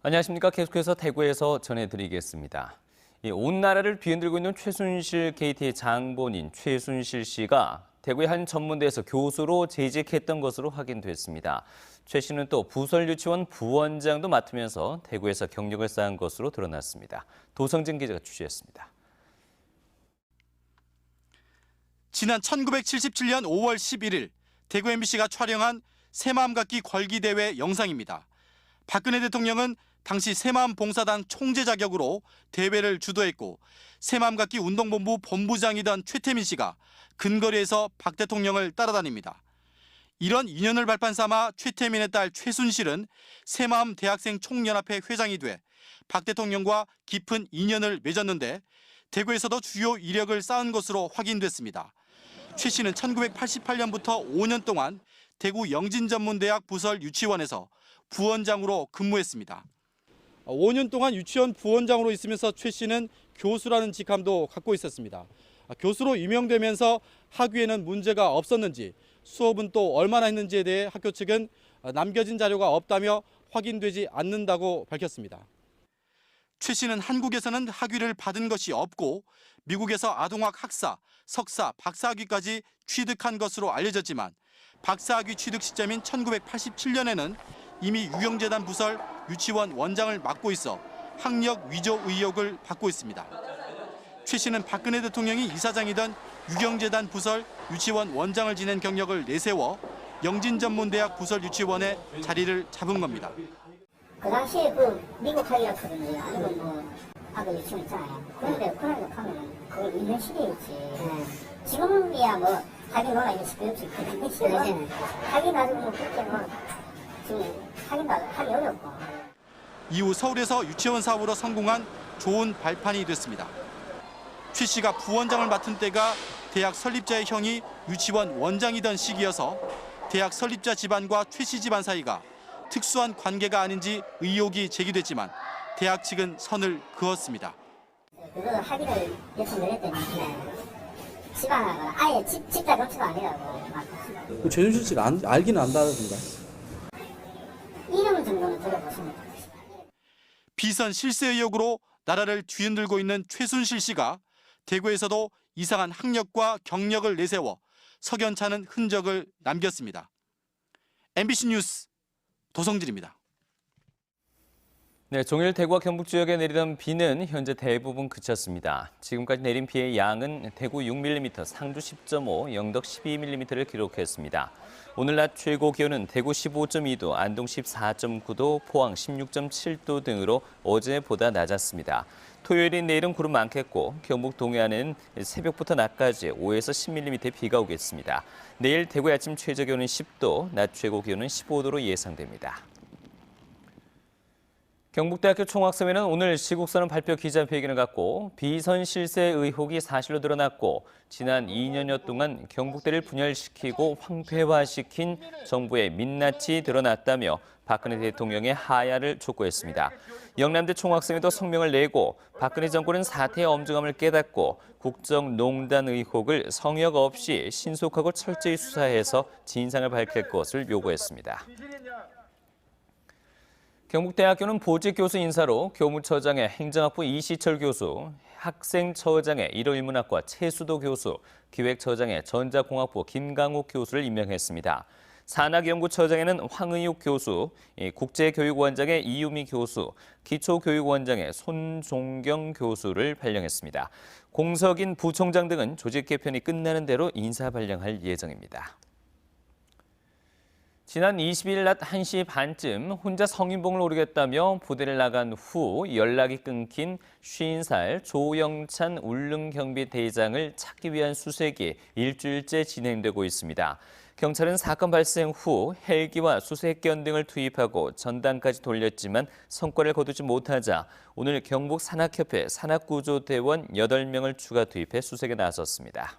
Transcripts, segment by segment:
안녕하십니까. 계속해서 대구에서 전해드리겠습니다. 온 나라를 뒤흔들고 있는 최순실 KT의 장본인 최순실 씨가 대구의 한 전문대에서 교수로 재직했던 것으로 확인됐습니다. 최 씨는 또 부설유치원 부원장도 맡으면서 대구에서 경력을 쌓은 것으로 드러났습니다. 도성진 기자가 취재했습니다. 지난 1977년 5월 11일 대구 MBC가 촬영한 새마음 갖기 궐기대회 영상입니다. 박근혜 대통령은 당시 새마음 봉사단 총재 자격으로 대회를 주도했고 새마음 갖기 운동본부 본부장이던 최태민 씨가 근거리에서 박 대통령을 따라다닙니다. 이런 인연을 발판 삼아 최태민의 딸 최순실은 새마음 대학생 총연합회 회장이 돼 박 대통령과 깊은 인연을 맺었는데 대구에서도 주요 이력을 쌓은 것으로 확인됐습니다. 최 씨는 1988년부터 5년 동안 대구 영진전문대학 부설 유치원에서 부원장으로 근무했습니다. 5년 동안 유치원 부원장으로 있으면서 최 씨는 교수라는 직함도 갖고 있었습니다. 교수로 임명되면서 학위에는 문제가 없었는지, 수업은 또 얼마나 했는지에 대해 학교 측은 남겨진 자료가 없다며 확인되지 않는다고 밝혔습니다. 최 씨는 한국에서는 학위를 받은 것이 없고 미국에서 아동학 학사, 석사, 박사학위까지 취득한 것으로 알려졌지만 박사학위 취득 시점인 1987년에는 이미 유경재단 부설 유치원 원장을 맡고 있어 학력 위조 의혹을 받고 있습니다. 최 씨는 박근혜 대통령이 이사장이던 유경재단 부설 유치원 원장을 지낸 경력을 내세워 영진전문대학 부설 유치원에 자리를 잡은 겁니다. 그 당시에 그 미국 학위라든지 아니면 뭐 학교 유치원 있잖아요. 그런데 그런 거 하면 그걸 있는 시대였지. 지금이야 뭐 학위 뭐가 이제 시대였지. 그 당시에는 학위 가지고 뭐 그렇게 뭐 지금 하기 어렵고. 이후 서울에서 유치원 사업으로 성공한 좋은 발판이 됐습니다. 최 씨가 부원장을 맡은 때가 대학 설립자의 형이 유치원 원장이던 시기여서 대학 설립자 집안과 최 씨 집안 사이가 특수한 관계가 아닌지 의혹이 제기됐지만 대학 측은 선을 그었습니다. 그거 학위를 몇번 내렸더니 집안하고 아예 집자 정치가 아니라고. 최순실 씨가 알기는 안다던가. 이름 정도는 들어보시면 됩니다. 비선 실세 의혹으로 나라를 뒤흔들고 있는 최순실 씨가 대구에서도 이상한 학력과 경력을 내세워 석연찮은 흔적을 남겼습니다. MBC 뉴스 도성진입니다. 네, 종일 대구와 경북 지역에 내리던 비는 현재 대부분 그쳤습니다. 지금까지 내린 비의 양은 대구 6mm, 상주 10.5, 영덕 12mm를 기록했습니다. 오늘 낮 최고 기온은 대구 15.2도, 안동 14.9도, 포항 16.7도 등으로 어제보다 낮았습니다. 토요일인 내일은 구름 많겠고 경북 동해안은 새벽부터 낮까지 5에서 10mm 비가 오겠습니다. 내일 대구의 아침 최저 기온은 10도, 낮 최고 기온은 15도로 예상됩니다. 경북대학교 총학생회는 오늘 시국선언 발표 기자회견을 갖고 비선 실세 의혹이 사실로 드러났고 지난 2년여 동안 경북대를 분열시키고 황폐화시킨 정부의 민낯이 드러났다며 박근혜 대통령의 하야를 촉구했습니다. 영남대 총학생회도 성명을 내고 박근혜 정권은 사태의 엄중함을 깨닫고 국정농단 의혹을 성역 없이 신속하고 철저히 수사해서 진상을 밝힐 것을 요구했습니다. 경북대학교는 보직 교수 인사로 교무처장의 행정학부 이시철 교수, 학생처장의 일어인문학과 최수도 교수, 기획처장의 전자공학부 김강욱 교수를 임명했습니다. 산학연구처장에는 황의욱 교수, 국제교육원장의 이유미 교수, 기초교육원장의 손종경 교수를 발령했습니다. 공석인 부총장 등은 조직 개편이 끝나는 대로 인사 발령할 예정입니다. 지난 20일 낮 1시 반쯤 혼자 성인봉을 오르겠다며 부대를 나간 후 연락이 끊긴 50살 조영찬 울릉경비대장을 찾기 위한 수색이 일주일째 진행되고 있습니다. 경찰은 사건 발생 후 헬기와 수색견 등을 투입하고 전단까지 돌렸지만 성과를 거두지 못하자 오늘 경북 산악협회 산악구조대원 8명을 추가 투입해 수색에 나섰습니다.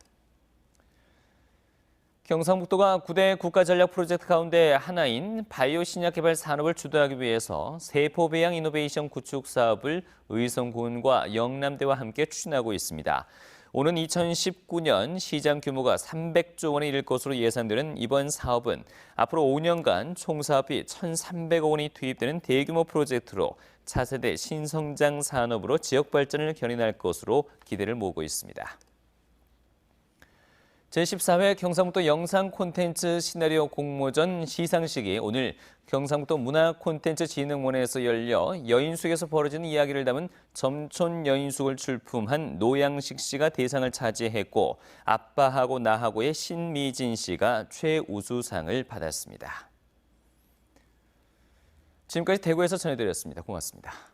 경상북도가 9대 국가전략 프로젝트 가운데 하나인 바이오 신약 개발 산업을 주도하기 위해서 세포배양 이노베이션 구축 사업을 의성군과 영남대와 함께 추진하고 있습니다. 오는 2019년 시장 규모가 300조 원에 이를 것으로 예상되는 이번 사업은 앞으로 5년간 총 사업비 1,300억 원이 투입되는 대규모 프로젝트로 차세대 신성장 산업으로 지역 발전을 견인할 것으로 기대를 모으고 있습니다. 제14회 경상북도 영상 콘텐츠 시나리오 공모전 시상식이 오늘 경상북도 문화콘텐츠진흥원에서 열려 여인숙에서 벌어지는 이야기를 담은 점촌 여인숙을 출품한 노양식 씨가 대상을 차지했고 아빠하고 나하고의 신미진 씨가 최우수상을 받았습니다. 지금까지 대구에서 전해드렸습니다. 고맙습니다.